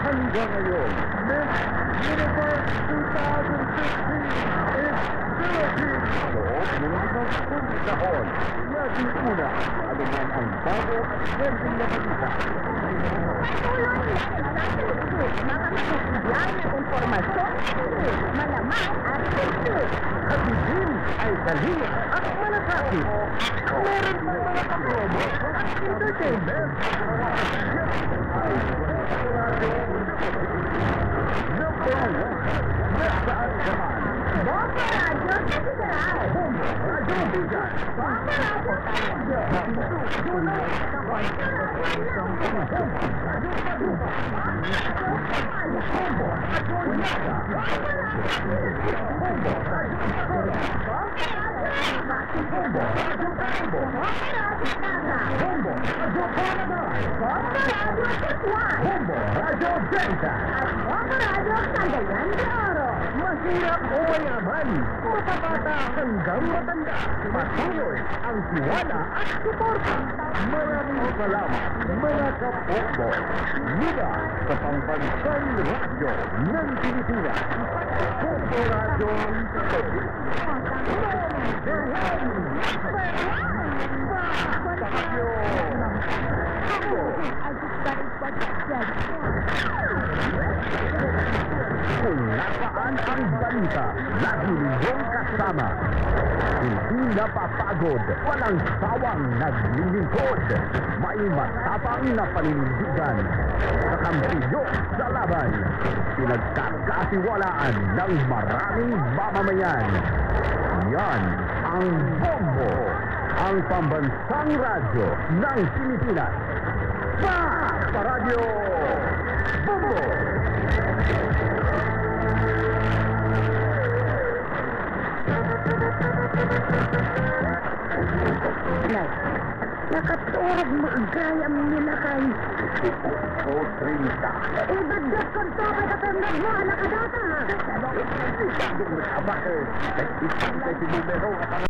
hanggang ngayon, Miss Universe 2015 is Philippines. Loob ng isang taon, laging una, anuman ang bago at trending na balita. Patuloy na nagsasalubog mga masusubyang na informasyon, malamang at sexy. Hatidin ay talino at malakapit. Meron pang mga kapromo at entertainment. Number 1, nasaan ka man? Bomba Radyo Federal. Radyo Bigan. Bomba Radyo Radyo. Radyo Delta. At Bomba Radyo Cagayan de Oro. Mahirap o mayaman, matabata hanggang matanda, patuloy ang tiwala at suporta. Maraming salamat, mga kapokbo. Mula sa pambansang radyo ng Pilipinas. Pokbo Radyo Kung nasaan ang balita, lagi ninyong kasama. Hindi napapagod, walang sawang naglilingkod. May matapang na paninindigan. Kakampiyo sa laban. Pinagkakatiwalaan ng maraming mamamayan. Yan ang Bombo, ang pambansang radyo ng Pilipinas. Sa Radyo Bombo! Nakaturag maagayam nila kay... O 30. Ibagdat ko ito kay kapemdag mo, anak ka data. Masyadong masabak eh. Nag-isang kayo numero at